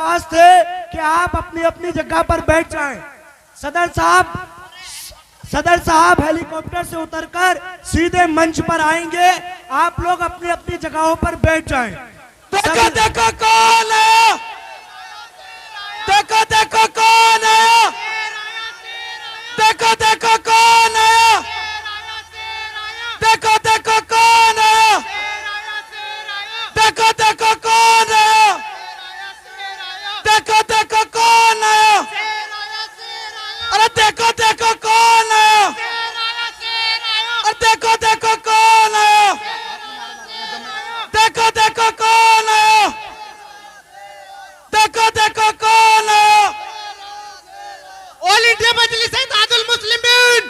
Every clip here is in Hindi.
दरख्वास्त है कि आप अपनी अपनी जगह पर बैठ जाएं। सदर साहब हेलीकॉप्टर से उतरकर सीधे मंच पर आएंगे। आप लोग अपनी अपनी जगहों पर बैठ जाएं। देखो देखो कौन आया, देखो देखो कौन आया, देखो देखो कौन आया, देखो देखो कौन आया, देखो देखो कौन आया, देखो देखो कौन आया, अरे देखो देखो कौन आया, अरे देखो देखो कौन आया, देखो देखो कौन आया, देखो देखो कौन आया। ऑल इंडिया मजलिस इत्तेहादुल मुस्लिमीन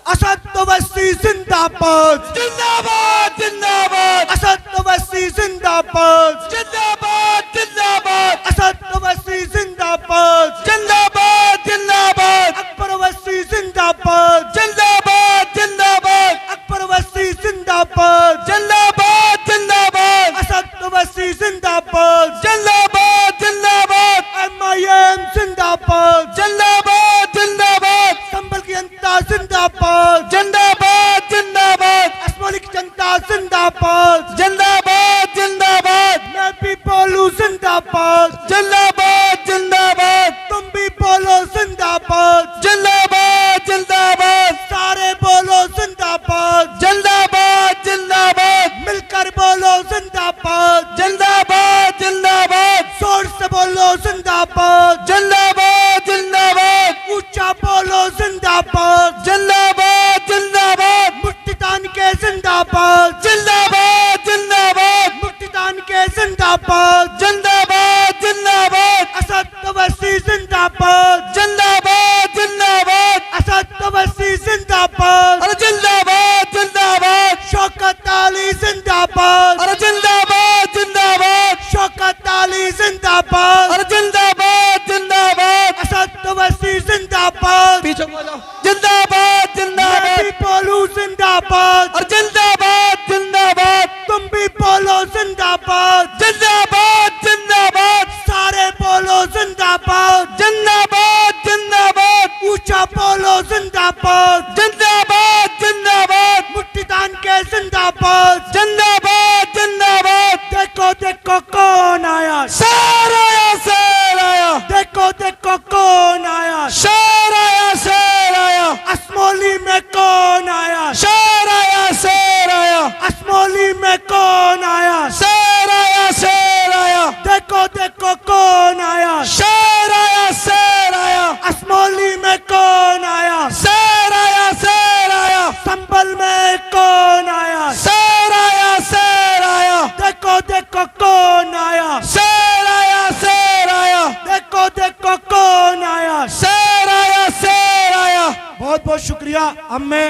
असद ओवैसी जिंदाबाद, जिंदाबाद जिंदाबाद, असद ओवैसी जिंदाबाद, जिंदाबाद जिंदाबाद, असद ओवैसी जिंदाबाद, जिंदाबाद जिंदाबाद, अकबर ओवैसी जिंदाबाद, जिंदाबाद जिंदाबाद, अकबर ओवैसी जिंदाबाद, जिंदाबाद जिंदाबाद, असद ओवैसी जिंदाबाद, जिंदाबाद जिंदाबाद, MIM जिंदाबाद, जिंदाबाद जिंदाबाद, संभल की जनता जिंदाबाद, जिंदाबाद जिंदाबाद, असमोली की जनता जिंदाबाद, जिंदाबाद जिंदाबाद, मैं भी बोलूं जिंदाबाद, जिंदाबाद जिंदाबाद, तुम भी बोलो जिंदाबाद, जिंदाबाद जिंदाबाद, सारे बोलो जिंदाबाद, जिंदाबाद जिंदाबाद, मिलकर बोलो जिंदाबाद, जिंदाबाद जिंदाबाद, जोर से बोलो जिंदाबाद, जिंदाबाद जिंदाबाद, ऊंचा बोलो जिंदाबाद, जिंदाबाद जिंदाबाद, मुट्ठी तान के जिंदाबाद, जिंदाबाद जिंदाबाद, मुट्ठी तान के जिंदाबाद, जिंदाबाद जिंदाबाद, असद ओवैसी जिंदाबाद, जिंदाबाद जिंदाबाद, असद ओवैसी जिंदाबाद, अरे जिंदाबाद जिंदाबाद, शौकत अली जिंदाबाद, अरे जिंदाबाद जिंदाबाद, शौकत अली जिंदाबाद, अरे जिंदाबाद जिंदाबाद, असद ओवैसी जिंदाबाद, पीछे बोलो, जिंदाबाद मैं जिंदाबाद, भी बोलूं जिंदाबाद, और जिंदाबाद जिंदाबाद, तुम भी बोलो जिंदाबाद, जिंदाबाद जिंदाबाद, सारे बोलो जिंदाबाद, जिंदाबाद जिंदाबाद, ऊंचा बोलो जिंदाबाद, जिंदाबाद जिंदाबाद, मुट्ठी तान के जिंदाबाद, जिंदाबाद जिंदाबाद, देखो देखो कौन आया, शेर आया शेर आया, देखो देखो कौन आया, शेर आया शेर आया, असमोली में कौन आया, शेर आया शेर आया, असमोली में कौन आया, शेर आया शेर आया, देखो देखो कौन आया, शेर आया शेर आया, असमोली में कौन आया, शेर आया शेर आया, संभल में कौन आया, शेर आया शेर आया, देखो देखो कौन आया, शेर आया शेर आया, देखो देखो कौन आया। शेर आया शेर आया। बहुत बहुत शुक्रिया। अब मैं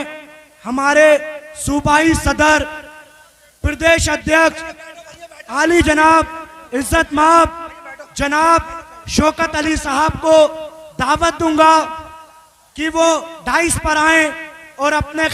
हमारे सूबाई सदर प्रदेश अध्यक्ष आली जनाब इज्जत माब जनाब शौकत अली साहब को दावत दूंगा कि वो डाइस पर आए और अपने